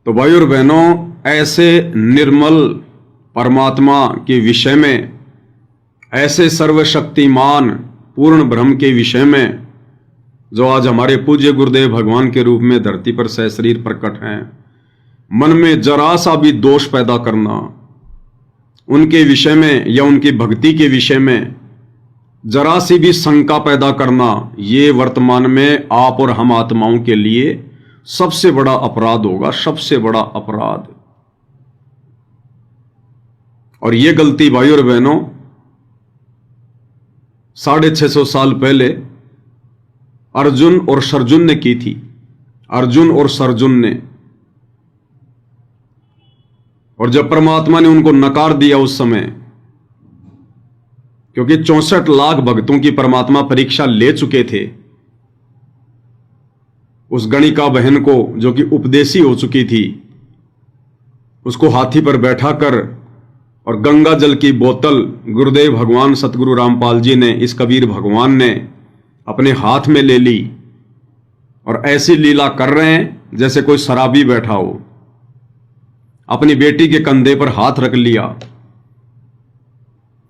तो भाई और बहनों, ऐसे निर्मल परमात्मा के विषय में, ऐसे सर्वशक्तिमान पूर्ण ब्रह्म के विषय में, जो आज हमारे पूज्य गुरुदेव भगवान के रूप में धरती पर सहशरीर प्रकट हैं, मन में जरा सा भी दोष पैदा करना, उनके विषय में या उनकी भक्ति के विषय में जरा सी भी शंका पैदा करना, ये वर्तमान में आप और हम आत्माओं के लिए सबसे बड़ा अपराध होगा, सबसे बड़ा अपराध। और ये गलती भाई और बहनों 650 साल पहले अर्जुन और सर्जुन ने की थी। अर्जुन और सर्जुन ने, और जब परमात्मा ने उनको नकार दिया उस समय, क्योंकि 64 लाख भक्तों की परमात्मा परीक्षा ले चुके थे, उस गणिका बहन को जो कि उपदेशी हो चुकी थी, उसको हाथी पर बैठाकर और गंगा जल की बोतल गुरुदेव भगवान सतगुरु रामपाल जी ने, इस कबीर भगवान ने अपने हाथ में ले ली और ऐसी लीला कर रहे हैं जैसे कोई शराबी बैठा हो। अपनी बेटी के कंधे पर हाथ रख लिया,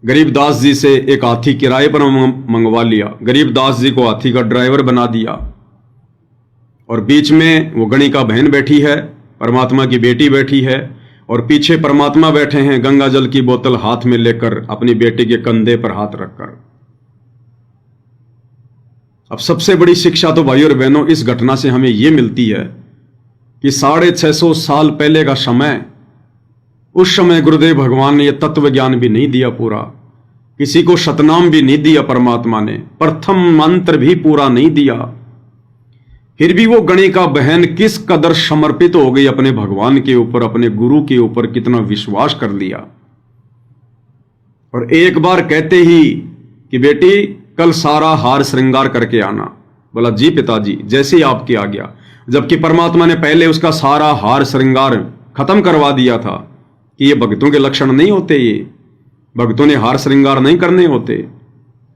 गरीबदास जी से एक हाथी किराए पर मंगवा लिया, गरीबदास जी को हाथी का ड्राइवर बना दिया, और बीच में वो गणिका बहन बैठी है, परमात्मा की बेटी बैठी है, और पीछे परमात्मा बैठे हैं गंगा जल की बोतल हाथ में लेकर, अपनी बेटी के कंधे पर हाथ रखकर। अब सबसे बड़ी शिक्षा तो भाई और बहनों इस घटना से हमें यह मिलती है कि 650 साल पहले का समय, उस समय गुरुदेव भगवान ने यह तत्व ज्ञान भी नहीं दिया पूरा, किसी को शतनाम भी नहीं दिया परमात्मा ने, प्रथम मंत्र भी पूरा नहीं दिया। फिर भी वो गणिका बहन किस कदर समर्पित हो गई अपने भगवान के ऊपर, अपने गुरु के ऊपर, कितना विश्वास कर लिया। और एक बार कहते ही कि बेटी कल सारा हार श्रृंगार करके आना। बोला जी पिताजी, जैसे ही आपकी आज्ञा। जबकि परमात्मा ने पहले उसका सारा हार श्रृंगार खत्म करवा दिया था कि ये भक्तों के लक्षण नहीं होते, ये भक्तों ने हार श्रृंगार नहीं करने होते।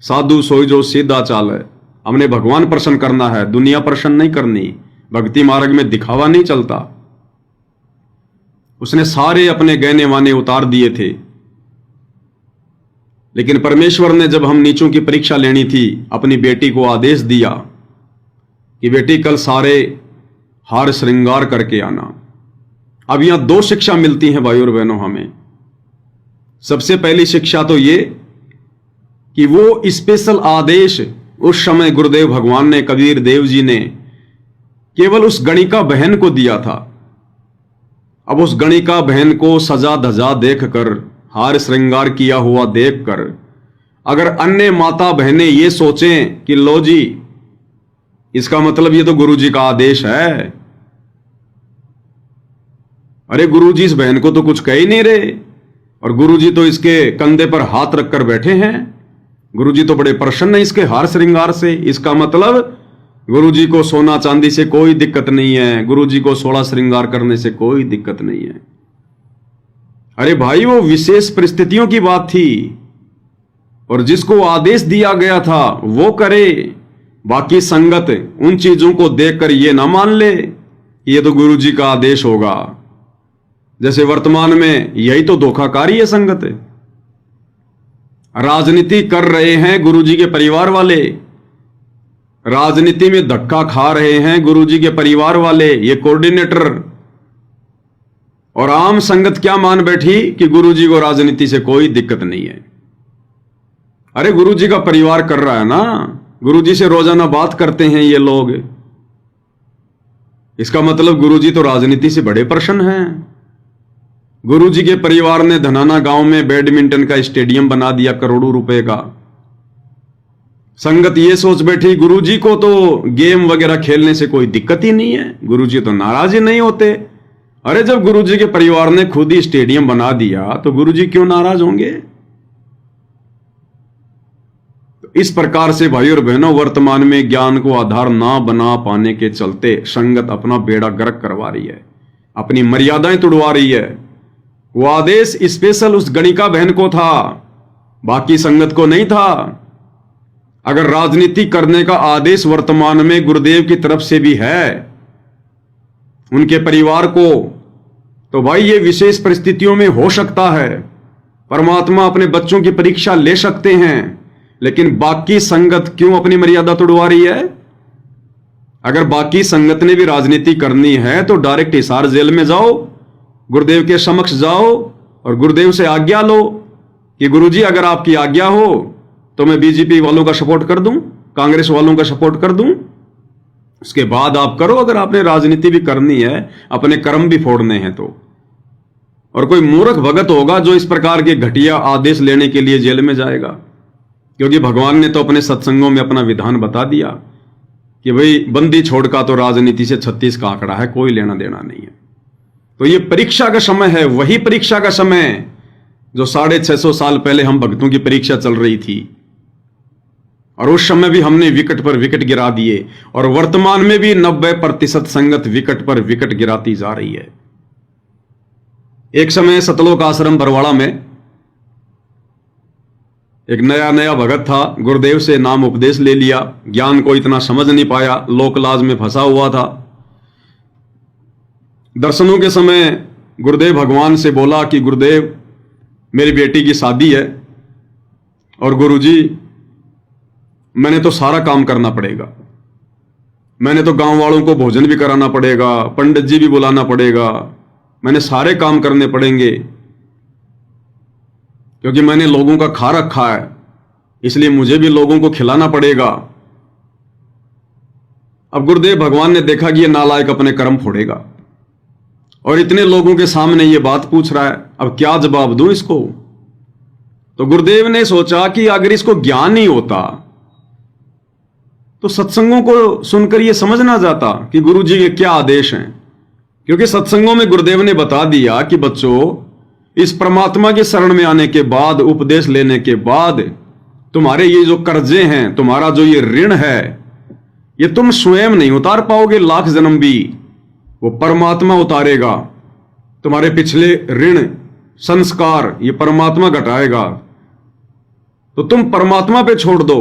साधु सोई जो सीधा चाल है, हमने भगवान प्रसन्न करना है, दुनिया प्रसन्न नहीं करनी। भक्ति मार्ग में दिखावा नहीं चलता। उसने सारे अपने गहने वाने उतार दिए थे, लेकिन परमेश्वर ने जब हम नीचों की परीक्षा लेनी थी, अपनी बेटी को आदेश दिया कि बेटी कल सारे हार श्रृंगार करके आना। अब यहां 2 शिक्षा मिलती हैं भाई और बहनों हमें। सबसे पहली शिक्षा तो ये कि वो स्पेशल आदेश उस समय गुरुदेव भगवान ने, कबीर देव जी ने केवल उस गणिका बहन को दिया था। अब उस गणिका बहन को सजा धजा देखकर, हार श्रृंगार किया हुआ देखकर, अगर अन्य माता बहनें ये सोचें कि लो जी, इसका मतलब ये तो गुरु जी का आदेश है, अरे गुरु जी इस बहन को तो कुछ कह ही नहीं रहे, और गुरु जी तो इसके कंधे पर हाथ रखकर बैठे हैं, गुरु जी तो बड़े प्रसन्न है इसके हार श्रृंगार से, इसका मतलब गुरु जी को सोना चांदी से कोई दिक्कत नहीं है, गुरु जी को 16 श्रृंगार करने से कोई दिक्कत नहीं है। अरे भाई, वो विशेष परिस्थितियों की बात थी, और जिसको आदेश दिया गया था वो करे। बाकी संगत उन चीजों को देखकर ये ना मान ले कि ये तो गुरु जी का आदेश होगा। जैसे वर्तमान में यही तो धोखाकारी है संगत। राजनीति कर रहे हैं गुरुजी के परिवार वाले, राजनीति में धक्का खा रहे हैं गुरुजी के परिवार वाले, ये कोऑर्डिनेटर, और आम संगत क्या मान बैठी कि गुरुजी को राजनीति से कोई दिक्कत नहीं है। अरे गुरुजी का परिवार कर रहा है ना, गुरुजी से रोजाना बात करते हैं ये लोग, इसका मतलब गुरुजी तो राजनीति से बड़े प्रसन्न हैं। गुरुजी के परिवार ने धनाना गांव में बैडमिंटन का स्टेडियम बना दिया करोड़ों रुपए का। संगत ये सोच बैठी गुरुजी को तो गेम वगैरह खेलने से कोई दिक्कत ही नहीं है, गुरुजी तो नाराज ही नहीं होते। अरे जब गुरुजी के परिवार ने खुद ही स्टेडियम बना दिया तो गुरुजी क्यों नाराज होंगे। तो इस प्रकार से भाई और बहनों, वर्तमान में ज्ञान को आधार ना बना पाने के चलते संगत अपना बेड़ा गर्क करवा रही है, अपनी मर्यादाएं तुड़वा रही है। वो आदेश स्पेशल उस गणिका बहन को था, बाकी संगत को नहीं था। अगर राजनीति करने का आदेश वर्तमान में गुरुदेव की तरफ से भी है, उनके परिवार को तो भाई ये विशेष परिस्थितियों में हो सकता है, परमात्मा अपने बच्चों की परीक्षा ले सकते हैं, लेकिन बाकी संगत क्यों अपनी मर्यादा तोड़वा रही है? अगर बाकी संगत ने भी राजनीति करनी है तो डायरेक्ट हिसार जेल में जाओ, गुरुदेव के समक्ष जाओ और गुरुदेव से आज्ञा लो कि गुरुजी अगर आपकी आज्ञा हो तो मैं बीजेपी वालों का सपोर्ट कर दूं, कांग्रेस वालों का सपोर्ट कर दूं। उसके बाद आप करो, अगर आपने राजनीति भी करनी है, अपने कर्म भी फोड़ने हैं तो। और कोई मूर्ख भगत होगा जो इस प्रकार के घटिया आदेश लेने के लिए जेल में जाएगा, क्योंकि भगवान ने तो अपने सत्संगों में अपना विधान बता दिया कि भाई बंदी छोड़ का तो राजनीति से 36 का आंकड़ा है, कोई लेना देना नहीं है। तो ये परीक्षा का समय है, वही परीक्षा का समय जो 650 साल पहले हम भक्तों की परीक्षा चल रही थी, और उस समय भी हमने विकेट पर विकेट गिरा दिए, और वर्तमान में भी 90% संगत विकेट पर विकेट गिराती जा रही है। एक समय सतलोक आश्रम बरवाड़ा में एक नया भगत था, गुरुदेव से नाम उपदेश ले लिया, ज्ञान को इतना समझ नहीं पाया, लोक लाज में फंसा हुआ था। दर्शनों के समय गुरुदेव भगवान से बोला कि गुरुदेव मेरी बेटी की शादी है और गुरुजी मैंने तो सारा काम करना पड़ेगा, मैंने तो गांव वालों को भोजन भी कराना पड़ेगा, पंडित जी भी बुलाना पड़ेगा, मैंने सारे काम करने पड़ेंगे क्योंकि मैंने लोगों का खा रखा है, इसलिए मुझे भी लोगों को खिलाना पड़ेगा। अब गुरुदेव भगवान ने देखा कि ये नालायक अपने कर्म फोड़ेगा और इतने लोगों के सामने ये बात पूछ रहा है, अब क्या जवाब दूं इसको। तो गुरुदेव ने सोचा कि अगर इसको ज्ञान नहीं होता तो सत्संगों को सुनकर ये समझ ना जाता कि गुरुजी के क्या आदेश हैं, क्योंकि सत्संगों में गुरुदेव ने बता दिया कि बच्चों इस परमात्मा के शरण में आने के बाद, उपदेश लेने के बाद तुम्हारे ये जो कर्जे हैं, तुम्हारा जो ये ऋण है, ये तुम स्वयं नहीं उतार पाओगे, लाख जन्म भी वो परमात्मा उतारेगा। तुम्हारे पिछले ऋण संस्कार ये परमात्मा घटाएगा, तो तुम परमात्मा पे छोड़ दो,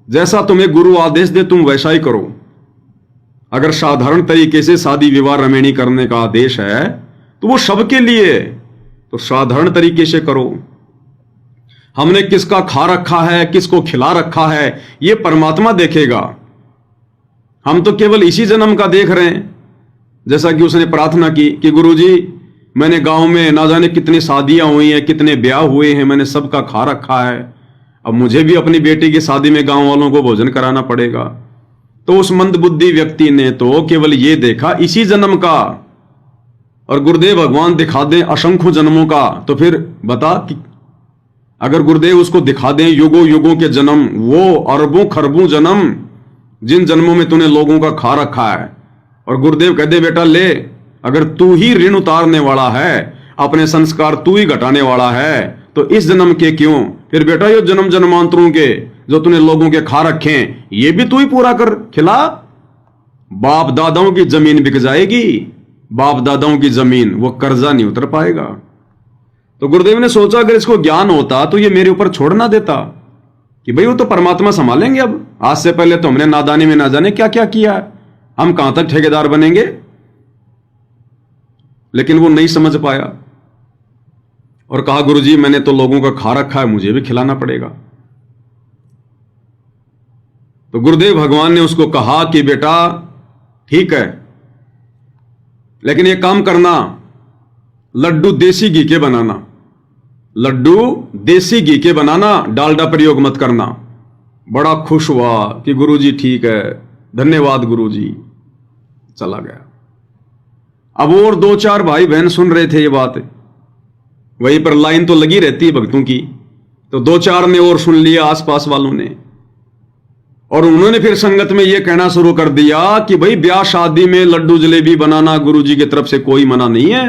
जैसा तुम्हें गुरु आदेश दे तुम वैसा ही करो। अगर साधारण तरीके से शादी विवाह रमेणी करने का आदेश है तो वो सबके लिए, तो साधारण तरीके से करो। हमने किसका खा रखा है, किसको खिला रखा है, ये परमात्मा देखेगा। हम तो केवल इसी जन्म का देख रहे हैं, जैसा कि उसने प्रार्थना की कि गुरुजी मैंने गांव में ना जाने कितनी शादियां हुई हैं, कितने ब्याह हुए हैं, मैंने सबका खा रखा है, अब मुझे भी अपनी बेटी की शादी में गांव वालों को भोजन कराना पड़ेगा। तो उस मंदबुद्धि व्यक्ति ने तो केवल ये देखा इसी जन्म का, और गुरुदेव भगवान दिखा दें असंख्य जन्मों का, तो फिर बता कि अगर गुरुदेव उसको दिखा दें युगों युगों के जन्म, वो अरबों खरबों जन्म जिन जन्मों में तूने लोगों का खा रखा है, और गुरुदेव कह दे बेटा ले, अगर तू ही ऋण उतारने वाला है, अपने संस्कार तू ही घटाने वाला है, तो इस जन्म के क्यों, फिर बेटा ये जन्म जन्मांतरों के जो तूने लोगों के खा रखे हैं ये भी तू ही पूरा कर खिला। बाप दादाओं की जमीन बिक जाएगी, बाप दादाओं की जमीन, वो कर्जा नहीं उतर पाएगा। तो गुरुदेव ने सोचा अगर इसको ज्ञान होता तो ये मेरे ऊपर छोड़ ना देता कि भाई वो तो परमात्मा संभालेंगे। अब आज से पहले तो हमने नादानी में ना जाने क्या क्या किया है, हम कहां तक ठेकेदार बनेंगे, लेकिन वो नहीं समझ पाया और कहा गुरुजी मैंने तो लोगों का खा रखा है, मुझे भी खिलाना पड़ेगा। तो गुरुदेव भगवान ने उसको कहा कि बेटा ठीक है, लेकिन ये काम करना, लड्डू देसी घी के बनाना, लड्डू देसी घी के बनाना, डालडा प्रयोग मत करना। बड़ा खुश हुआ कि गुरुजी ठीक है, धन्यवाद गुरुजी, चला गया। अब और 2-4 भाई बहन सुन रहे थे ये बात, वहीं पर लाइन तो लगी रहती है भक्तों की, तो 2-4 ने और सुन लिया आसपास वालों ने, और उन्होंने फिर संगत में यह कहना शुरू कर दिया कि भाई ब्याह शादी में लड्डू जलेबी बनाना गुरुजी की तरफ से कोई मना नहीं है।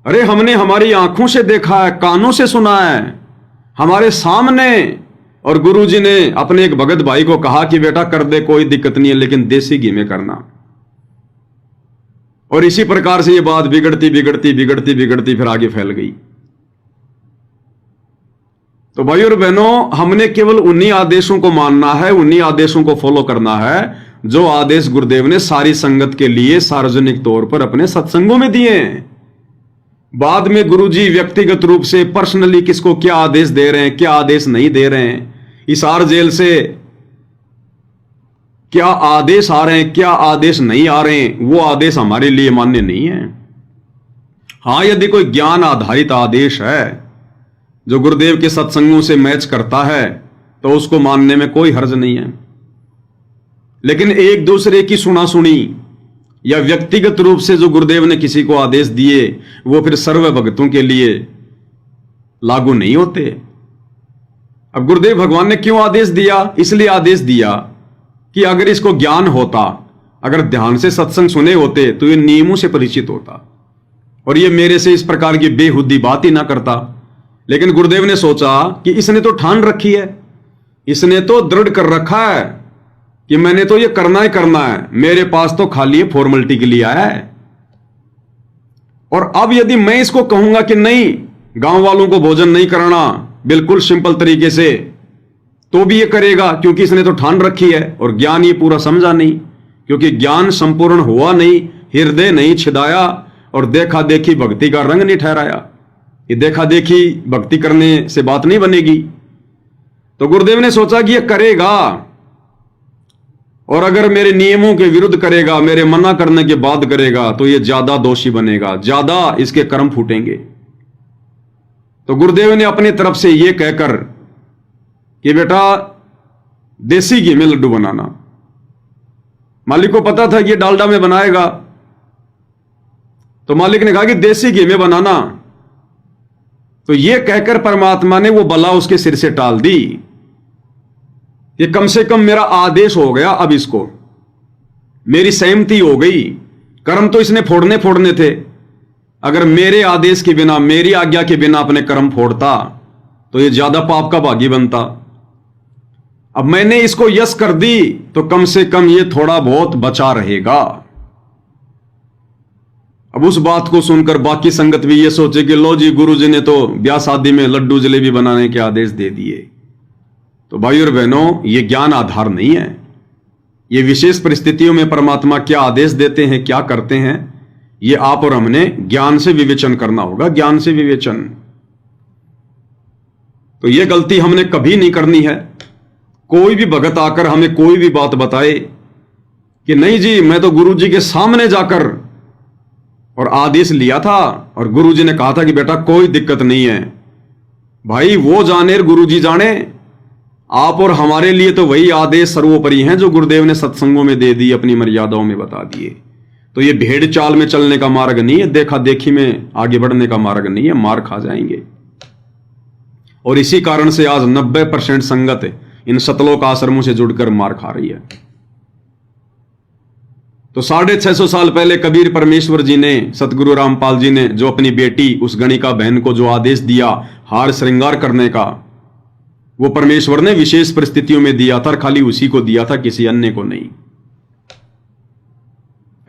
अरे हमने हमारी आंखों से देखा है, कानों से सुना है, हमारे सामने, और गुरुजी ने अपने एक भगत भाई को कहा कि बेटा कर दे कोई दिक्कत नहीं है, लेकिन देसी घी में करना। और इसी प्रकार से ये बात बिगड़ती बिगड़ती बिगड़ती बिगड़ती फिर आगे फैल गई। तो भाई और बहनों, हमने केवल उन्हीं आदेशों को मानना है, उन्हीं आदेशों को फॉलो करना है जो आदेश गुरुदेव ने सारी संगत के लिए सार्वजनिक तौर पर अपने सत्संगों में दिए हैं। बाद में गुरुजी व्यक्तिगत रूप से पर्सनली किसको क्या आदेश दे रहे हैं, क्या आदेश नहीं दे रहे हैं, हिसार जेल से क्या आदेश आ रहे हैं, क्या आदेश नहीं आ रहे हैं, वो आदेश हमारे लिए मान्य नहीं है। हां, यदि कोई ज्ञान आधारित आदेश है जो गुरुदेव के सत्संगों से मैच करता है तो उसको मानने में कोई हर्ज नहीं है। लेकिन एक दूसरे की सुना सुनी या व्यक्तिगत रूप से जो गुरुदेव ने किसी को आदेश दिए वो फिर सर्व भक्तों के लिए लागू नहीं होते। अब गुरुदेव भगवान ने क्यों आदेश दिया? इसलिए आदेश दिया कि अगर इसको ज्ञान होता, अगर ध्यान से सत्संग सुने होते तो ये नियमों से परिचित होता और ये मेरे से इस प्रकार की बेहुदी बात ही ना करता। लेकिन गुरुदेव ने सोचा कि इसने तो ठान रखी है, इसने तो दृढ़ कर रखा है कि मैंने तो ये करना ही करना है, मेरे पास तो खाली फॉर्मेलिटी के लिए आया है। और अब यदि मैं इसको कहूंगा कि नहीं, गांव वालों को भोजन नहीं कराना बिल्कुल सिंपल तरीके से, तो भी ये करेगा क्योंकि इसने तो ठान रखी है। और ज्ञान ये पूरा समझा नहीं, क्योंकि ज्ञान संपूर्ण हुआ नहीं, हृदय नहीं छिदाया और देखा देखी भक्ति का रंग नहीं ठहराया। ये देखा देखी भक्ति करने से बात नहीं बनेगी। तो गुरुदेव ने सोचा कि ये करेगा और अगर मेरे नियमों के विरुद्ध करेगा, मेरे मना करने के बाद करेगा तो ये ज्यादा दोषी बनेगा, ज्यादा इसके कर्म फूटेंगे। तो गुरुदेव ने अपनी तरफ से यह कहकर कि बेटा देसी घी में लड्डू बनाना, मालिक को पता था कि ये डालडा में बनाएगा, तो मालिक ने कहा कि देसी घी में बनाना। तो यह कहकर परमात्मा ने वो बला उसके सिर से टाल दी। ये कम से कम मेरा आदेश हो गया, अब इसको मेरी सहमति हो गई। कर्म तो इसने फोड़ने थे, अगर मेरे आदेश के बिना, मेरी आज्ञा के बिना अपने कर्म फोड़ता तो ये ज्यादा पाप का भागी बनता। अब मैंने इसको यस कर दी तो कम से कम ये थोड़ा बहुत बचा रहेगा। अब उस बात को सुनकर बाकी संगत भी ये सोचे कि लो जी, गुरु जी ने तो ब्याह शादी में लड्डू जलेबी बनाने के आदेश दे दिए। तो भाई और बहनों, ये ज्ञान आधार नहीं है। ये विशेष परिस्थितियों में परमात्मा क्या आदेश देते हैं, क्या करते हैं, ये आप और हमने ज्ञान से विवेचन करना होगा, ज्ञान से विवेचन। तो ये गलती हमने कभी नहीं करनी है। कोई भी भगत आकर हमें कोई भी बात बताए कि नहीं जी, मैं तो गुरु जी के सामने जाकर और आदेश लिया था और गुरु जी ने कहा था कि बेटा कोई दिक्कत नहीं है, भाई वो जाने और गुरु जी जाने। आप और हमारे लिए तो वही आदेश सर्वोपरि हैं जो गुरुदेव ने सत्संगों में दे दी, अपनी मर्यादाओं में बता दिए। तो ये भेड़ चाल में चलने का मार्ग नहीं है, देखा देखी में आगे बढ़ने का मार्ग नहीं है, मार खा जाएंगे। और इसी कारण से आज 90% संगत इन सतलोक आश्रमों से जुड़कर मार खा रही है। तो 650 साल पहले कबीर परमेश्वर जी ने, सतगुरु रामपाल जी ने जो अपनी बेटी उस गणिका बहन को जो आदेश दिया हार श्रृंगार करने का, वो परमेश्वर ने विशेष परिस्थितियों में दिया था, खाली उसी को दिया था, किसी अन्य को नहीं।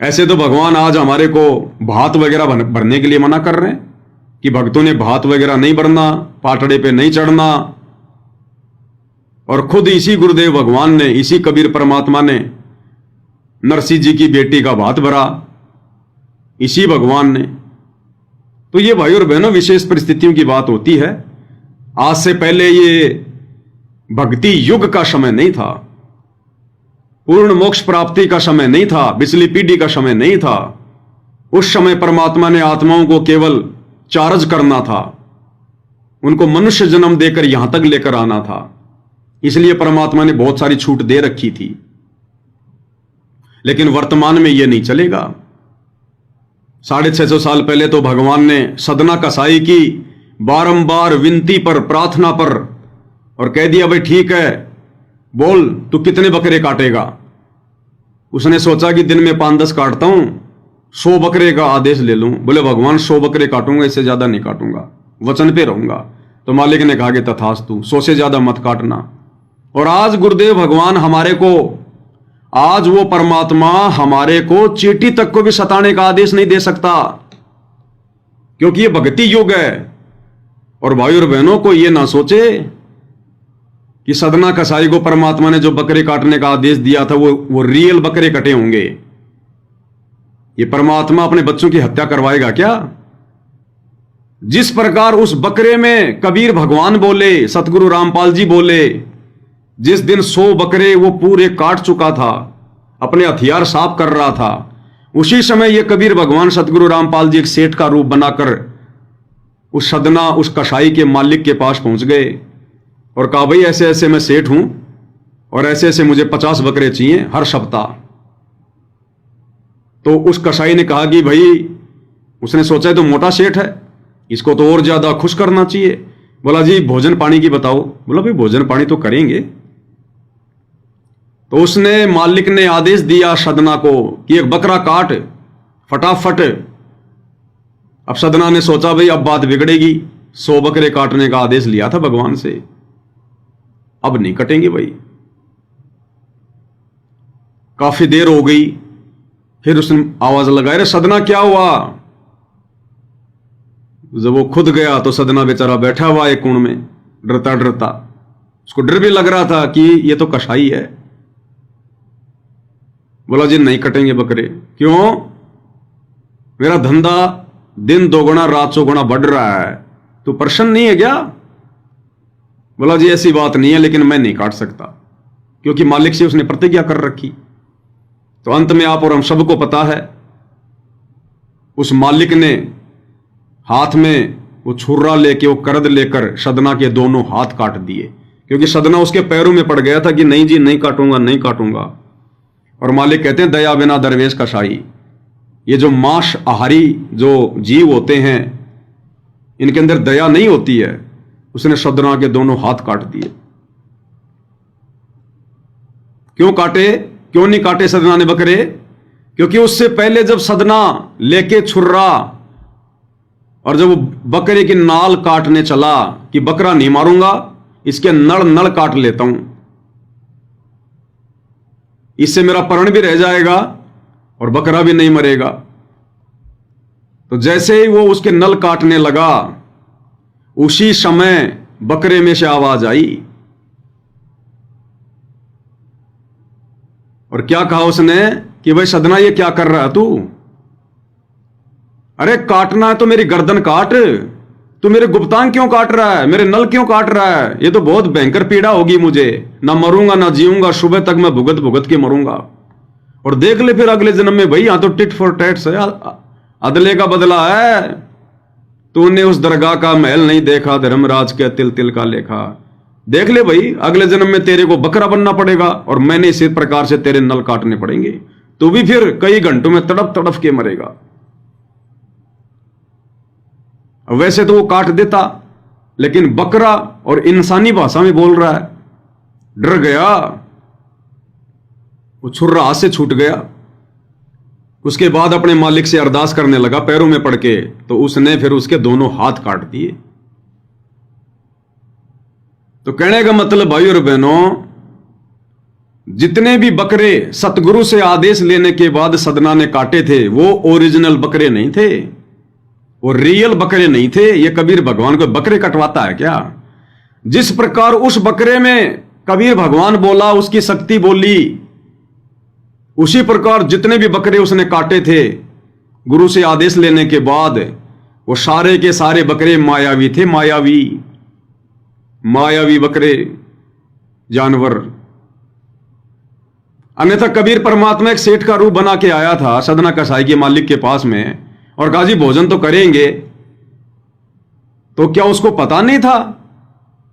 ऐसे तो भगवान आज हमारे को भात वगैरह भरने के लिए मना कर रहे हैं कि भक्तों ने भात वगैरह नहीं भरना, पाटड़े पे नहीं चढ़ना। और खुद इसी गुरुदेव भगवान ने, इसी कबीर परमात्मा ने नरसिंह जी की बेटी का भात भरा, इसी भगवान ने। तो ये भाई और बहनों विशेष परिस्थितियों की बात होती है। आज से पहले ये भक्ति युग का समय नहीं था, पूर्ण मोक्ष प्राप्ति का समय नहीं था, बिचली पीढ़ी का समय नहीं था। उस समय परमात्मा ने आत्माओं को केवल चार्ज करना था, उनको मनुष्य जन्म देकर यहां तक लेकर आना था। इसलिए परमात्मा ने बहुत सारी छूट दे रखी थी। लेकिन वर्तमान में यह नहीं चलेगा। 650 साल पहले तो भगवान ने सदना कसाई की, बारंबार विनती पर, प्रार्थना पर, और कह दिया भाई ठीक है, बोल तू कितने बकरे काटेगा। उसने सोचा कि दिन में 5-10 काटता हूं, 100 बकरे का आदेश ले लूं। बोले भगवान 100 बकरे काटूंगा, इससे ज्यादा नहीं काटूंगा, वचन पे रहूंगा। तो मालिक ने कहा कि तथास्तु, 100 से ज्यादा मत काटना। और आज गुरुदेव भगवान हमारे को, आज वो परमात्मा हमारे को चींटी तक को भी सताने का आदेश नहीं दे सकता, क्योंकि ये भक्ति युग है। और भाई और बहनों को ये ना सोचे कि सदना कसाई को परमात्मा ने जो बकरे काटने का आदेश दिया था वो रियल बकरे कटे होंगे। ये परमात्मा अपने बच्चों की हत्या करवाएगा क्या? जिस प्रकार उस बकरे में कबीर भगवान बोले, सतगुरु रामपाल जी बोले, जिस दिन 100 बकरे वो पूरे काट चुका था, अपने हथियार साफ कर रहा था, उसी समय ये कबीर भगवान सतगुरु रामपाल जी एक सेठ का रूप बनाकर उस सदना, उस कसाई के मालिक के पास पहुंच गए और कहा, भाई ऐसे ऐसे मैं सेठ हूं और ऐसे ऐसे मुझे 50 बकरे चाहिए हर सप्ताह। तो उस कसाई ने कहा कि भाई, उसने सोचा तो मोटा सेठ है, इसको तो और ज्यादा खुश करना चाहिए। बोला जी भोजन पानी की बताओ। बोला भाई भोजन पानी तो करेंगे। तो उसने, मालिक ने आदेश दिया सदना को कि एक बकरा काट फटाफट। अब सदना ने सोचा भाई अब बात बिगड़ेगी, 100 बकरे काटने का आदेश लिया था भगवान से, अब नहीं कटेंगे भाई। काफी देर हो गई, फिर उसने आवाज लगाई, अरे सदना क्या हुआ? जब वो खुद गया तो सदना बेचारा बैठा हुआ एक कोण में डरता डरता। उसको डर भी लग रहा था कि ये तो कसाई है। बोला जी नहीं कटेंगे बकरे। क्यों? मेरा धंधा दिन दोगुना रात चौगुना बढ़ रहा है, तो प्रसन्न नहीं है क्या? बोला जी ऐसी बात नहीं है, लेकिन मैं नहीं काट सकता, क्योंकि मालिक से उसने प्रतिज्ञा कर रखी। तो अंत में आप और हम सबको पता है, उस मालिक ने हाथ में वो छुर्रा लेके, वो करद लेकर सदना के दोनों हाथ काट दिए, क्योंकि सदना उसके पैरों में पड़ गया था कि नहीं जी नहीं काटूंगा, नहीं काटूंगा। और मालिक कहते हैं दया बिना दरवेश कसाई। ये जो मांस आहारी जो जीव होते हैं, इनके अंदर दया नहीं होती है। उसने सदना के दोनों हाथ काट दिए। क्यों काटे? क्यों नहीं काटे सदना ने बकरे? क्योंकि उससे पहले जब सदना लेके छुर्रा और जब वो बकरे की नाल काटने चला कि बकरा नहीं मारूंगा, इसके नड़ नड़ काट लेता हूं, इससे मेरा प्राण भी रह जाएगा और बकरा भी नहीं मरेगा। तो जैसे ही वो उसके नल काटने लगा, उसी समय बकरे में से आवाज आई और क्या कहा उसने कि भाई सदना ये क्या कर रहा है तू? अरे काटना है तो मेरी गर्दन काट, तू मेरे गुप्तांग क्यों काट रहा है? मेरे नल क्यों काट रहा है? ये तो बहुत भयंकर पीड़ा होगी मुझे, ना मरूंगा ना जीऊंगा, सुबह तक मैं भुगत भुगत के मरूंगा। और देख ले फिर अगले जन्म में, भाई यहां तो टिट फॉर टैट है, अदले का बदला है। तूने उस दरगाह का महल नहीं देखा, धर्मराज के तिल तिल का लेखा। देख ले भाई, अगले जन्म में तेरे को बकरा बनना पड़ेगा और मैंने इसी प्रकार से तेरे नल काटने पड़ेंगे। तू भी फिर कई घंटों में तड़प तड़प के मरेगा। वैसे तो वो काट देता, लेकिन बकरा और इंसानी भाषा में बोल रहा है। डर गया, वो छुर्रा हाथ से छूट गया। उसके बाद अपने मालिक से अरदास करने लगा पैरों में पड़ के, तो उसने फिर उसके दोनों हाथ काट दिए। तो कहने का मतलब भाई और बहनों, जितने भी बकरे सतगुरु से आदेश लेने के बाद सदना ने काटे थे, वो ओरिजिनल बकरे नहीं थे, वो रियल बकरे नहीं थे। ये कबीर भगवान को बकरे कटवाता है क्या? जिस प्रकार उस बकरे में कबीर भगवान बोला, उसकी शक्ति बोली, उसी प्रकार जितने भी बकरे उसने काटे थे गुरु से आदेश लेने के बाद, वो सारे के सारे बकरे मायावी थे। मायावी बकरे, जानवर। अन्यथा कबीर परमात्मा एक सेठ का रूप बना के आया था सदना कसाई के मालिक के पास में और कहा जी भोजन तो करेंगे। तो क्या उसको पता नहीं था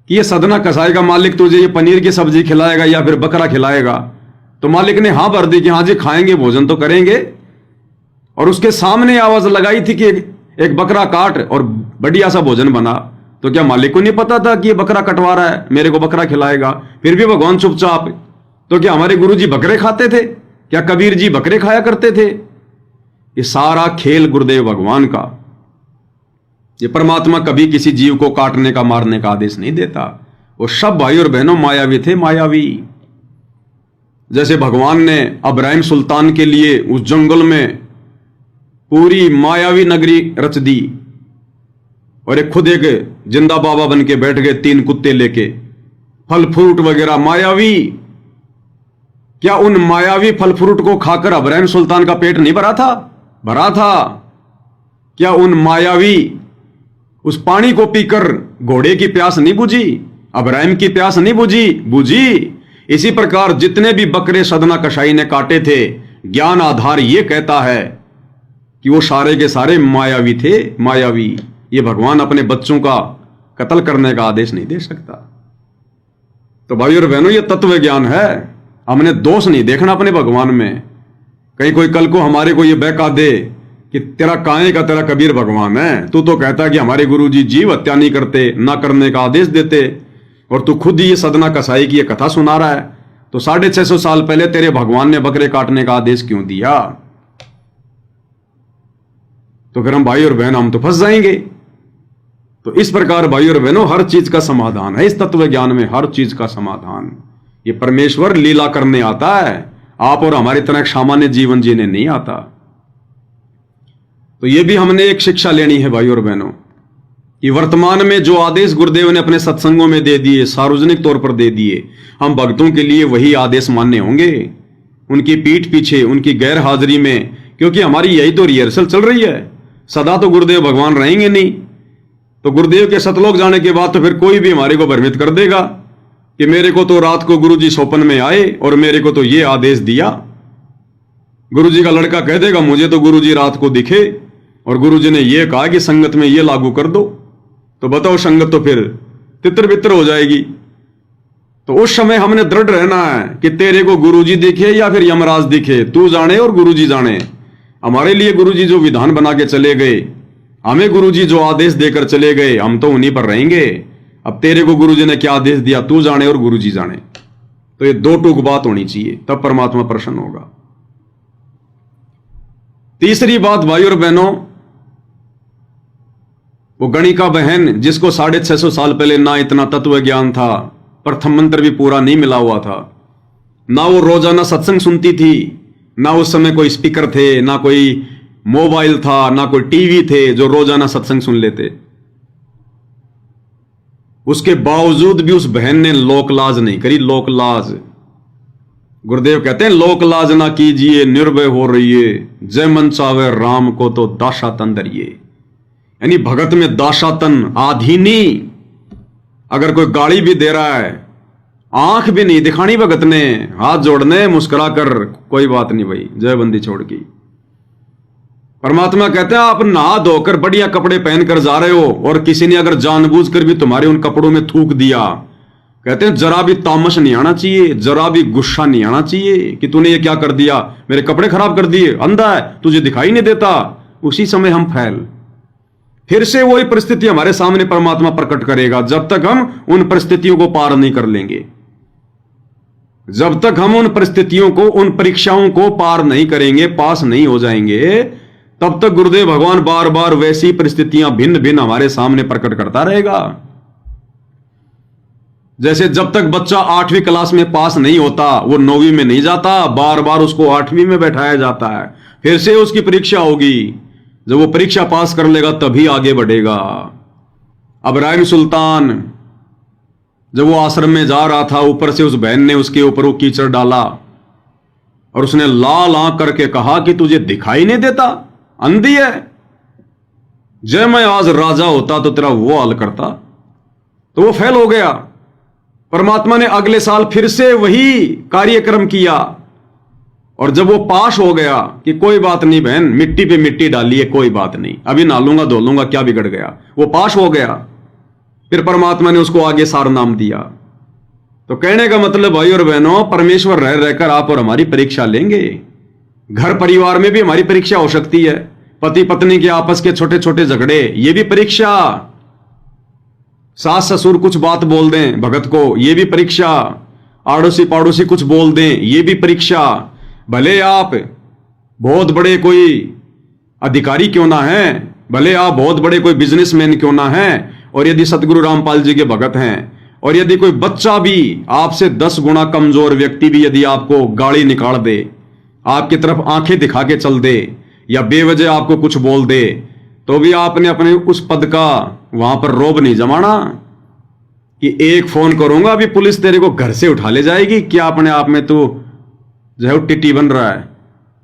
कि ये सदना कसाई का मालिक तुझे ये पनीर की सब्जी खिलाएगा या फिर बकरा खिलाएगा? तो मालिक ने हां भर दी कि हाँ जी खाएंगे, भोजन तो करेंगे। और उसके सामने आवाज लगाई थी कि एक बकरा काट और बढ़िया सा भोजन बना। तो क्या मालिक को नहीं पता था कि ये बकरा कटवा रहा है, मेरे को बकरा खिलाएगा? फिर भी भगवान चुपचाप। तो क्या हमारे गुरु जी बकरे खाते थे? क्या कबीर जी बकरे खाया करते थे? ये सारा खेल गुरुदेव भगवान का। ये परमात्मा कभी किसी जीव को काटने का, मारने का आदेश नहीं देता। वो सब भाई और बहनों मायावी थे, मायावी। जैसे भगवान ने अब्राहिम सुल्तान के लिए उस जंगल में पूरी मायावी नगरी रच दी और एक खुद एक जिंदा बाबा बन के बैठ गए 3 कुत्ते लेके। फल फ्रूट वगैरह मायावी, क्या उन मायावी फल फ्रूट को खाकर अब्राहिम सुल्तान का पेट नहीं भरा था? भरा था। क्या उन मायावी उस पानी को पीकर घोड़े की प्यास नहीं बुझी? अब्राहिम की प्यास नहीं बुझी? बुझी। इसी प्रकार जितने भी बकरे सदना कशाई ने काटे थे, ज्ञान आधार यह कहता है कि वो सारे के सारे मायावी थे, मायावी। ये भगवान अपने बच्चों का कत्ल करने का आदेश नहीं दे सकता। तो भाई और बहनों, ये तत्व ज्ञान है। हमने दोष नहीं देखना अपने भगवान में। कहीं कोई कल को हमारे को ये बहका दे कि तेरा काहे का तेरा कबीर भगवान है, तू तो कहता कि हमारे गुरुजी जीव हत्या नहीं करते, ना करने का आदेश देते, और तू खुद ही ये सदना कसाई की ये कथा सुना रहा है, तो 650 साल पहले तेरे भगवान ने बकरे काटने का आदेश क्यों दिया? तो फिर हम भाई और बहन, हम तो फंस जाएंगे। तो इस प्रकार भाई और बहनों, हर चीज का समाधान है इस तत्व ज्ञान में, हर चीज का समाधान। ये परमेश्वर लीला करने आता है, आप और हमारी तरह सामान्य जीवन जीने नहीं आता। तो ये भी हमने एक शिक्षा लेनी है भाई और बहनों, कि वर्तमान में जो आदेश गुरुदेव ने अपने सत्संगों में दे दिए, सार्वजनिक तौर पर दे दिए, हम भक्तों के लिए वही आदेश मान्य होंगे, उनकी पीठ पीछे, उनकी गैर हाजिरी में, क्योंकि हमारी यही तो रिहर्सल चल रही है। सदा तो गुरुदेव भगवान रहेंगे नहीं, तो गुरुदेव के सतलोक जाने के बाद तो फिर कोई भी हमारे को भ्रमित कर देगा कि मेरे को तो रात को गुरुजी स्वप्न में आए और मेरे को तो ये आदेश दिया। गुरुजी का लड़का कह देगा मुझे तो गुरुजी रात को दिखे और गुरुजी ने ये कहा कि संगत में ये लागू कर दो, तो बताओ संगत तो फिर तितर बितर हो जाएगी। तो उस समय हमने दृढ़ रहना है कि तेरे को गुरुजी दिखे या फिर यमराज दिखे, तू जाने और गुरुजी जाने। हमारे लिए गुरुजी जो विधान बना के चले गए, हमें गुरुजी जो आदेश देकर चले गए, हम तो उन्हीं पर रहेंगे। अब तेरे को गुरुजी ने क्या आदेश दिया, तू जाने और गुरुजी जाने। तो ये दो टूक बात होनी चाहिए, तब परमात्मा प्रसन्न होगा। तीसरी बात भाई और बहनों, वो गणिका बहन जिसको 650 साल पहले ना इतना तत्व ज्ञान था, प्रथम मंत्र भी पूरा नहीं मिला हुआ था, ना वो रोजाना सत्संग सुनती थी, ना उस समय कोई स्पीकर थे, ना कोई मोबाइल था, ना कोई टीवी थे जो रोजाना सत्संग सुन लेते। उसके बावजूद भी उस बहन ने लोक लाज नहीं करी, लोक लाज। गुरुदेव कहते हैं लोक लाज ना कीजिए, निर्भय हो रहिए, जय मन चावे राम को तो दाशातन दरिए। यानी भगत में दाशातन आधीनी। अगर कोई गाड़ी भी दे रहा है, आंख भी नहीं दिखानी भगत ने, हाथ जोड़ने, मुस्कुरा कर कोई बात नहीं भाई, जय बंदी छोड़ की। परमात्मा कहते हैं आप नहा धोकर बढ़िया कपड़े पहनकर जा रहे हो और किसी ने अगर जानबूझकर भी तुम्हारे उन कपड़ों में थूक दिया, कहते हैं जरा भी तामस नहीं आना चाहिए, जरा भी गुस्सा नहीं आना चाहिए कि तूने ये क्या कर दिया, मेरे कपड़े खराब कर दिए, अंधा है, तुझे दिखाई नहीं देता। उसी समय हम फैल, फिर से वही परिस्थिति हमारे सामने परमात्मा प्रकट करेगा, जब तक हम उन परिस्थितियों को पार नहीं कर लेंगे, जब तक हम उन परिस्थितियों को, उन परीक्षाओं को पार नहीं करेंगे, पास नहीं हो जाएंगे, तब तक गुरुदेव भगवान बार बार वैसी परिस्थितियां भिन्न भिन्न हमारे सामने प्रकट करता रहेगा। जैसे जब तक बच्चा 8वीं क्लास में पास नहीं होता, वो 9वीं में नहीं जाता, बार बार उसको 8वीं में बैठाया जाता है, फिर से उसकी परीक्षा होगी, जब वो परीक्षा पास कर लेगा तभी आगे बढ़ेगा। इब्राहिम सुल्तान जब वो आश्रम में जा रहा था, ऊपर से उस बहन ने उसके ऊपर वो कीचड़ डाला और उसने लाल आंख करके कहा कि तुझे दिखाई नहीं देता, अंधी है, जय मैं आज राजा होता तो तेरा वो हाल करता। तो वो फेल हो गया। परमात्मा ने अगले साल फिर से वही कार्यक्रम किया और जब वो पास हो गया कि कोई बात नहीं बहन, मिट्टी पे मिट्टी डाली है, कोई बात नहीं, अभी नहालूंगा धो लूंगा, क्या बिगड़ गया, वो पास हो गया। फिर परमात्मा ने उसको आगे सार नाम दिया। तो कहने का मतलब भाई और बहनों, परमेश्वर रह रहकर आप और हमारी परीक्षा लेंगे। घर परिवार में भी हमारी परीक्षा हो सकती है, पति पत्नी के आपस के छोटे छोटे झगड़े, ये भी परीक्षा। सास ससुर कुछ बात बोल दें भगत को, ये भी परीक्षा। आड़ोसी पाड़ोसी कुछ बोल दें, ये भी परीक्षा। भले आप बहुत बड़े कोई अधिकारी क्यों ना हैं, भले आप बहुत बड़े कोई बिजनेसमैन क्यों ना हैं, और यदि सतगुरु रामपाल जी के भगत हैं, और यदि कोई बच्चा भी आपसे 10 गुना कमजोर व्यक्ति भी यदि आपको गाली निकाल दे, आपकी तरफ आंखें दिखा के चल दे, या बेवजह आपको कुछ बोल दे, तो भी आपने अपने उस पद का वहां पर रोब नहीं जमाना। कि एक फोन करूंगा अभी पुलिस तेरे को घर से उठा ले जाएगी, क्या अपने आप में तो जो है टिट्टी बन रहा है।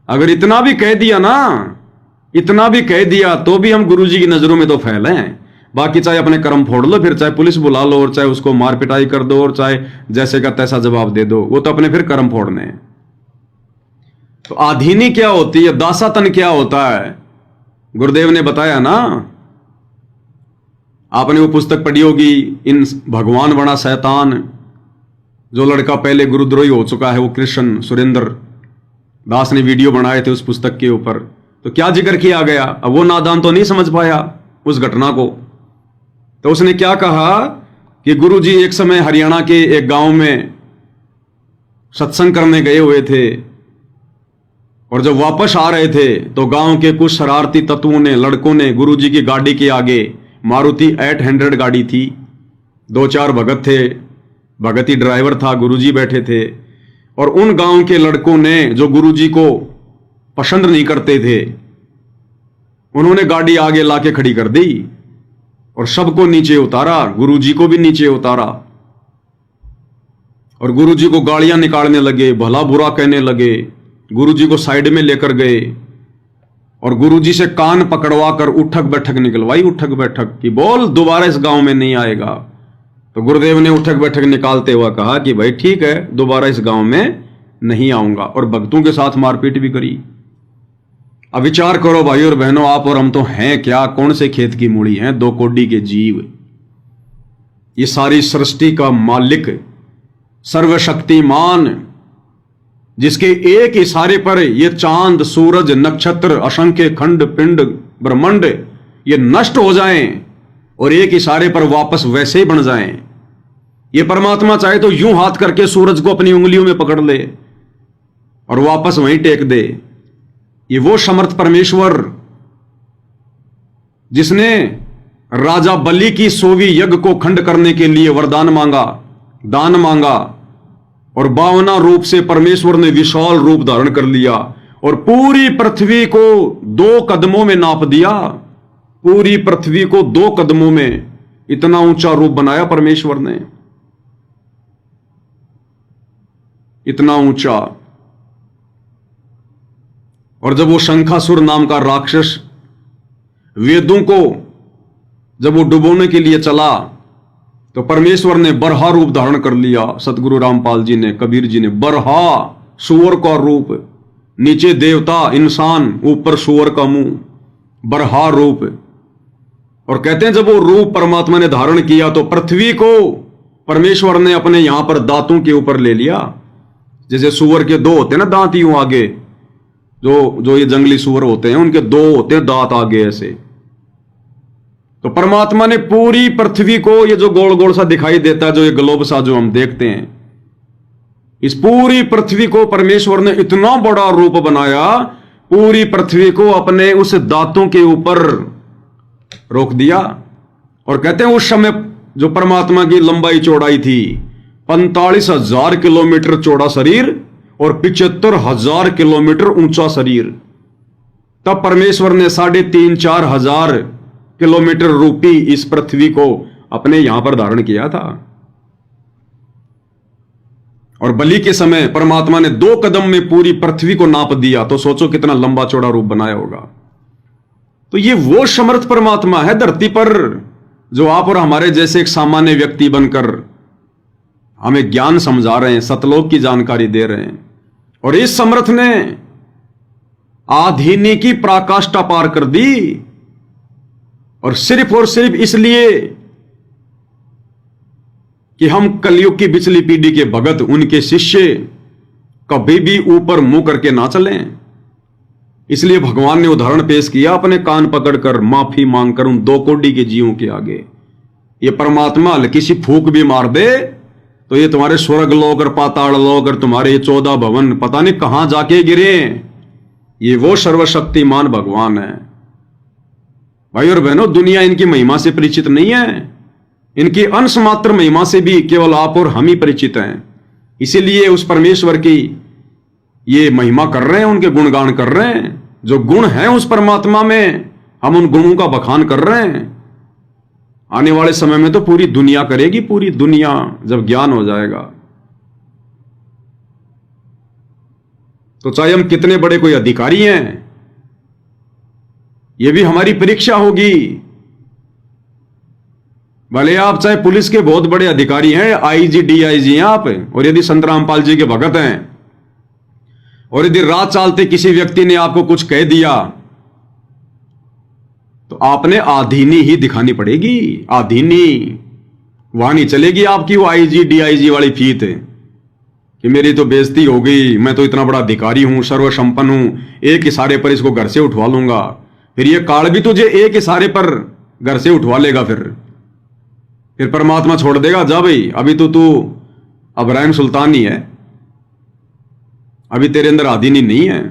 अगर इतना भी कह दिया ना, इतना भी कह दिया तो भी हम गुरुजी की नजरों में तो फैले हैं। बाकी चाहे अपने कर्म फोड़ लो, फिर चाहे पुलिस बुला लो, और चाहे उसको मार पिटाई कर दो, और चाहे जैसे का तैसा जवाब दे दो, वो तो अपने फिर कर्म फोड़ने हैं। तो आधीनी क्या होती है, दासातन क्या होता है, गुरुदेव ने बताया ना। आपने वो पुस्तक पढ़ी होगी, इन भगवान बना शैतान, जो लड़का पहले गुरुद्रोही हो चुका है, वो कृष्ण सुरेंद्र दास ने वीडियो बनाए थे उस पुस्तक के ऊपर। तो क्या जिक्र किया गया, अब वो नादान तो नहीं समझ पाया उस घटना को। तो उसने क्या कहा कि गुरुजी एक समय हरियाणा के एक गांव में सत्संग करने गए हुए थे, और जब वापस आ रहे थे तो गांव के कुछ शरारती तत्वों ने, लड़कों ने, गुरुजी की गाड़ी के आगे, मारुति 800 गाड़ी थी, 2-4 भगत थे, भगती ड्राइवर था, गुरुजी बैठे थे, और उन गांव के लड़कों ने जो गुरुजी को पसंद नहीं करते थे, उन्होंने गाड़ी आगे लाके खड़ी कर दी और सबको नीचे उतारा, गुरुजी को भी नीचे उतारा, और गुरुजी को गालियां निकालने लगे, भला बुरा कहने लगे। गुरुजी को साइड में लेकर गए और गुरुजी से कान पकड़वा कर उठक बैठक निकलवाई, उठक बैठक की, बोल दोबारा इस गांव में नहीं आएगा। तो गुरुदेव ने उठक बैठक निकालते हुआ कहा कि भाई ठीक है, दोबारा इस गांव में नहीं आऊंगा, और भक्तों के साथ मारपीट भी करी। अब विचार करो भाई और बहनों, आप और हम तो हैं क्या, कौन से खेत की मूड़ी हैं, 2 कोड़ी के जीव। ये सारी सृष्टि का मालिक, सर्वशक्तिमान, जिसके एक इशारे पर ये चांद, सूरज, नक्षत्र, असंख्य खंड पिंड ब्रह्मांड ये नष्ट हो जाएं और एक इशारे पर वापस वैसे ही बन जाएं। ये परमात्मा चाहे तो यूं हाथ करके सूरज को अपनी उंगलियों में पकड़ ले और वापस वहीं टेक दे। ये वो समर्थ परमेश्वर जिसने राजा बलि की 100वीं यज्ञ को खंड करने के लिए वरदान मांगा, दान मांगा, और 52 रूप से परमेश्वर ने विशाल रूप धारण कर लिया और पूरी पृथ्वी को 2 कदमों में नाप दिया। पूरी पृथ्वी को 2 कदमों में इतना ऊंचा रूप बनाया परमेश्वर ने, इतना ऊंचा। और जब वो शंखासुर नाम का राक्षस वेदों को जब वो डुबोने के लिए चला, तो परमेश्वर ने बरहा रूप धारण कर लिया। सतगुरु रामपाल जी ने, कबीर जी ने, बरहा, सूअर का रूप, नीचे देवता इंसान, ऊपर सूअर का मुंह, बरहा रूप। और कहते हैं जब वो रूप परमात्मा ने धारण किया तो पृथ्वी को परमेश्वर ने अपने यहां पर दांतों के ऊपर ले लिया। जैसे सूअर के 2 होते हैं ना दांत, यूं आगे, जो ये जंगली सूअर होते हैं उनके 2 होते हैं दांत आगे ऐसे। तो परमात्मा ने पूरी पृथ्वी को, ये जो गोल गोल सा दिखाई देता है, जो ये ग्लोब सा जो हम देखते हैं, इस पूरी पृथ्वी को परमेश्वर ने इतना बड़ा रूप बनाया, पूरी पृथ्वी को अपने उस दांतों के ऊपर रोक दिया। और कहते हैं उस समय जो परमात्मा की लंबाई चौड़ाई थी 45,000 किलोमीटर चौड़ा शरीर और 75,000 किलोमीटर ऊंचा शरीर। तब परमेश्वर ने 3,500-4 हजार किलोमीटर रूपी इस पृथ्वी को अपने यहां पर धारण किया था। और बलि के समय परमात्मा ने 2 कदम में पूरी पृथ्वी को नाप दिया। तो सोचो कितना लंबा चौड़ा रूप बनाया होगा। तो ये वो समर्थ परमात्मा है धरती पर, जो आप और हमारे जैसे एक सामान्य व्यक्ति बनकर हमें ज्ञान समझा रहे हैं, सतलोक की जानकारी दे रहे हैं। और इस समर्थ ने आधीनी की पराकाष्ठा पार कर दी, और सिर्फ इसलिए कि हम कलयुग की पिछली पीढ़ी के भगत, उनके शिष्य कभी भी ऊपर मुंह करके ना चलें। इसलिए भगवान ने उदाहरण पेश किया, अपने कान पकड़कर माफी मांगकर उन 2 कोड़ी के जीवों के आगे। ये परमात्मा हल्की सी फूक भी मार दे तो ये तुम्हारे स्वर्ग लोक और पाताल लोक और तुम्हारे ये 14 भवन पता नहीं कहां जाके गिरे। ये वो सर्वशक्तिमान भगवान है। भाई और बहनों, दुनिया इनकी महिमा से परिचित नहीं है। इनकी अंश मात्र महिमा से भी केवल आप और हम ही परिचित हैं। इसीलिए उस परमेश्वर की ये महिमा कर रहे हैं, उनके गुणगान कर रहे हैं। जो गुण हैं उस परमात्मा में, हम उन गुणों का बखान कर रहे हैं। आने वाले समय में तो पूरी दुनिया करेगी, पूरी दुनिया, जब ज्ञान हो जाएगा। तो चाहे हम कितने बड़े कोई अधिकारी हैं, यह भी हमारी परीक्षा होगी। भले आप चाहे पुलिस के बहुत बड़े अधिकारी हैं, आईजी डीआईजी हैं आप, और यदि संत रामपाल जी के भगत हैं, और यदि रात चालते किसी व्यक्ति ने आपको कुछ कह दिया, तो आपने आधीनी ही दिखानी पड़ेगी। आधीनी वहां नहीं चलेगी आपकी वो आईजी डीआईजी वाली फीत कि मेरी तो बेइज्जती हो गई, मैं तो इतना बड़ा अधिकारी हूं, सर्वसंपन्न हूं, एक इशारे पर इसको घर से उठवा लूंगा। फिर ये काल भी तुझे एक इशारे पर घर से उठवा लेगा। फिर परमात्मा छोड़ देगा, जा भाई, अभी तो तू इब्राहिम सुल्तान ही है, अभी तेरे अंदर आदीनी नहीं है।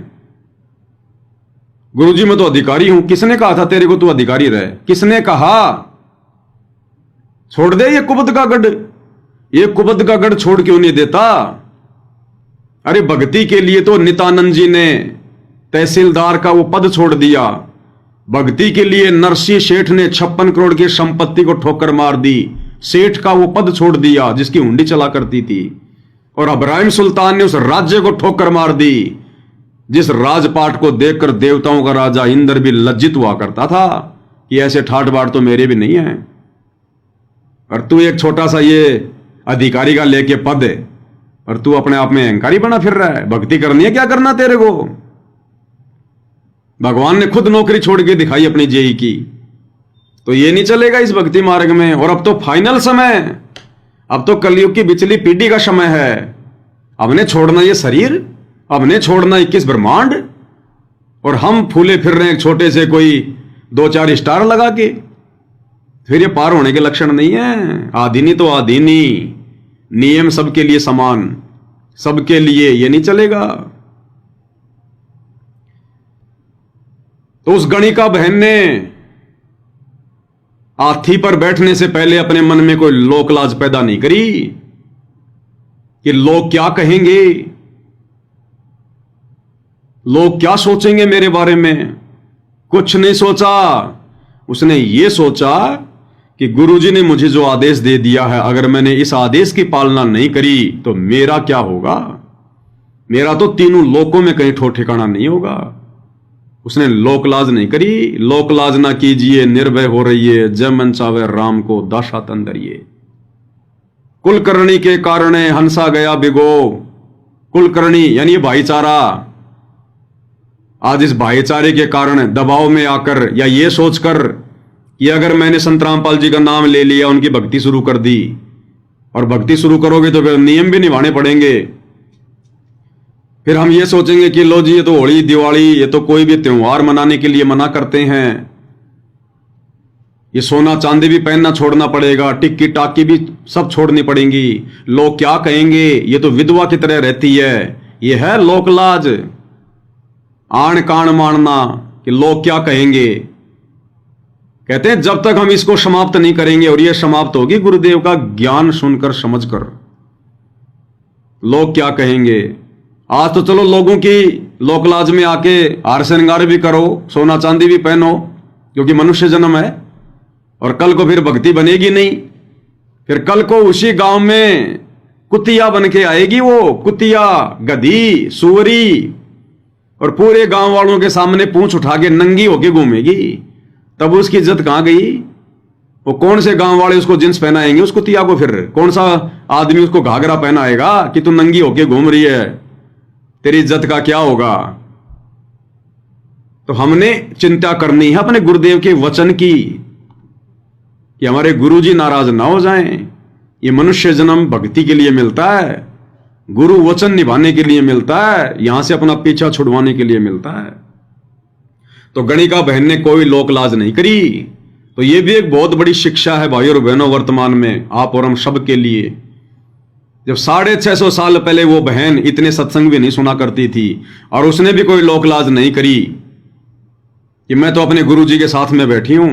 गुरुजी मैं तो अधिकारी हूं। किसने कहा था तेरे को तू अधिकारी रहे? किसने कहा? छोड़ दे ये कुबद का गढ़। ये कुबद का गढ़ छोड़ क्यों नहीं देता? अरे भक्ति के लिए तो नित्यानंद जी ने तहसीलदार का वो पद छोड़ दिया। भक्ति के लिए नरसिंह सेठ ने 56 करोड़ की संपत्ति को ठोकर मार दी, सेठ का वो पद छोड़ दिया जिसकी हुंडी चला करती थी। और इब्राहिम सुल्तान ने उस राज्य को ठोकर मार दी जिस राजपाट को देखकर देवताओं का राजा इंद्र भी लज्जित हुआ करता था कि ऐसे ठाट बाट तो मेरे भी नहीं है। और तू एक छोटा सा ये अधिकारी का लेके पद है और तू अपने आप में अहंकारी बना फिर रहा है। भक्ति करनी है, क्या करना तेरे को? भगवान ने खुद नौकरी छोड़ के दिखाई अपनी जेई की। तो ये नहीं चलेगा इस भक्ति मार्ग में। और अब तो फाइनल समय, अब तो कलयुग की बिचली पीढ़ी का समय है। अब ने छोड़ना ये शरीर, अब ने छोड़ना 21 ब्रह्मांड, और हम फूले फिर रहे हैं छोटे से कोई 2-4 स्टार लगा के। फिर ये पार होने के लक्षण नहीं है। आधीनी तो आधीनी, नियम सबके लिए समान, सबके लिए, ये नहीं चलेगा। तो उस गणिका बहन ने हाथी पर बैठने से पहले अपने मन में कोई लोक लाज पैदा नहीं करी कि लोग क्या कहेंगे, लोग क्या सोचेंगे मेरे बारे में। कुछ नहीं सोचा। उसने ये सोचा कि गुरुजी ने मुझे जो आदेश दे दिया है, अगर मैंने इस आदेश की पालना नहीं करी तो मेरा क्या होगा? मेरा तो तीनों लोकों में कहीं ठो ठिकाना नहीं होगा। उसने लोकलाज नहीं करी। लोकलाज ना कीजिए, निर्भय हो रहिए, जय मन चावे राम को दाशा तंदरिए। कुलकर्णी के कारण हंसा गया बिगो। कुलकर्णी यानी भाईचारा, आज इस भाईचारे के कारण दबाव में आकर या ये सोचकर कि अगर मैंने संत रामपाल जी का नाम ले लिया, उनकी भक्ति शुरू कर दी, और भक्ति शुरू करोगे तो फिर नियम भी निभाने पड़ेंगे। फिर हम ये सोचेंगे कि लो जी ये तो होली दिवाली, ये तो कोई भी त्योहार मनाने के लिए मना करते हैं, ये सोना चांदी भी पहनना छोड़ना पड़ेगा, टिक्की टाकी भी सब छोड़नी पड़ेंगी। लोग क्या कहेंगे? ये तो विधवा की तरह रहती है। ये है लोकलाज, आण कान मानना कि लोग क्या कहेंगे। कहते हैं जब तक हम इसको समाप्त नहीं करेंगे, और ये समाप्त होगी गुरुदेव का ज्ञान सुनकर समझकर। लोग क्या कहेंगे? आज तो चलो लोगों की लोकलाज में आके हार श्रृंगार भी करो, सोना चांदी भी पहनो, क्योंकि मनुष्य जन्म है। और कल को फिर भक्ति बनेगी नहीं। फिर कल को उसी गांव में कुतिया बन के आएगी, वो कुतिया, गधी, सुअरी, और पूरे गांव वालों के सामने पूंछ उठा के नंगी होके घूमेगी। तब उसकी इज्जत कहां गई? वो कौन से गांव वाले उसको जींस पहनाएंगे उस कुतिया को? फिर कौन सा आदमी उसको घाघरा पहनाएगा कि तू नंगी होके घूम रही है, तेरी इज्जत का क्या होगा? तो हमने चिंता करनी है अपने गुरुदेव के वचन की कि हमारे गुरुजी नाराज ना हो जाएं। ये मनुष्य जन्म भक्ति के लिए मिलता है, गुरु वचन निभाने के लिए मिलता है, यहां से अपना पीछा छुड़वाने के लिए मिलता है। तो गणिका बहन ने कोई लोकलाज नहीं करी। तो यह भी एक बहुत बड़ी शिक्षा है भाइयों और बहनों, वर्तमान में आप और हम सब के लिए। जब 650 साल पहले वो बहन इतने सत्संग भी नहीं सुना करती थी, और उसने भी कोई लोकलाज नहीं करी कि मैं तो अपने गुरु जी के साथ में बैठी हूं।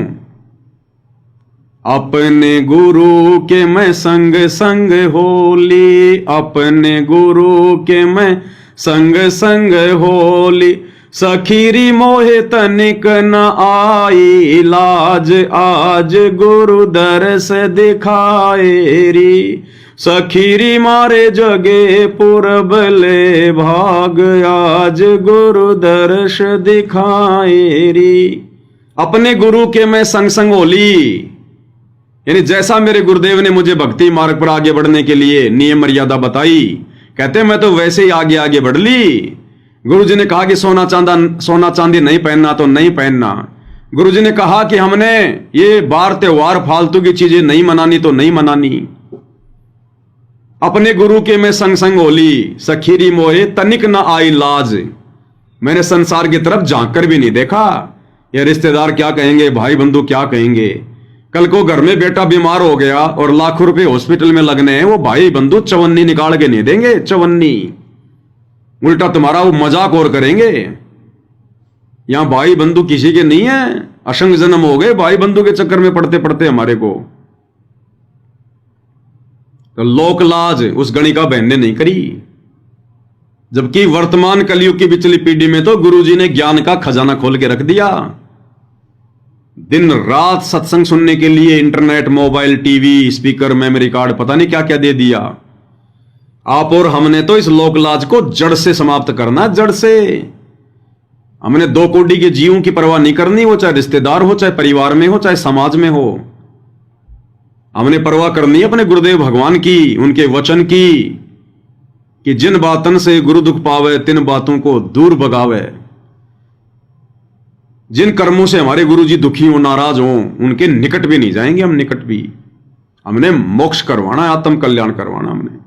अपने गुरु के मैं संग संग होली, अपने गुरु के मैं संग संग होली, सखीरी मोहे तनिक न आई लाज, आज गुरु दरस दिखाए री। सखीरी मारे जगे पुरबले भाग, आज गुरु दर्श दिखाए री। अपने गुरु के मैं संग संग होली, यानी जैसा मेरे गुरुदेव ने मुझे भक्ति मार्ग पर आगे बढ़ने के लिए नियम मर्यादा बताई, कहते मैं तो वैसे ही आगे आगे बढ़ ली। गुरु जी ने कहा कि सोना चांदी नहीं पहनना तो नहीं पहनना। गुरु जी ने कहा कि हमने ये बार त्योहार फालतू की चीजें नहीं मनानी तो नहीं मनानी। अपने गुरु के मैं संग संग होली, सखीरी मोहे तनिक न आई लाज। मैंने संसार की तरफ झांक कर भी नहीं देखा, ये रिश्तेदार क्या कहेंगे, भाई बंधु क्या कहेंगे। कल को घर में बेटा बीमार हो गया और लाखों रुपए हॉस्पिटल में लगने हैं, वो भाई बंधु चवन्नी निकाल के नहीं देंगे, चवन्नी। उल्टा तुम्हारा वो मजाक और करेंगे। यहां भाई बंधु किसी के नहीं है, असंग जन्म हो गए भाई बंधु के चक्कर में पड़ते पड़ते हमारे को। तो लोक लाज उस गणिका बहन ने नहीं करी, जबकि वर्तमान कलयुग की पिछली पीढ़ी में तो गुरुजी ने ज्ञान का खजाना खोल के रख दिया। दिन रात सत्संग सुनने के लिए internet, mobile, TV, speaker, memory card, पता नहीं क्या क्या दे दिया। आप और हमने तो इस लोकलाज को जड़ से समाप्त करना, जड़ से। हमने दो कोटि के जीवों की परवाह नहीं करनी, वो चाहे रिश्तेदार हो, चाहे परिवार में हो, चाहे समाज में हो। हमने परवाह करनी है अपने गुरुदेव भगवान की, उनके वचन की, कि जिन बातन से गुरु दुख पावे तिन बातों को दूर भगावे। जिन कर्मों से हमारे गुरु जी दुखी हो, नाराज हो, उनके निकट भी नहीं जाएंगे हम, निकट भी। हमने मोक्ष करवाना है, आत्म कल्याण करवाना हमने।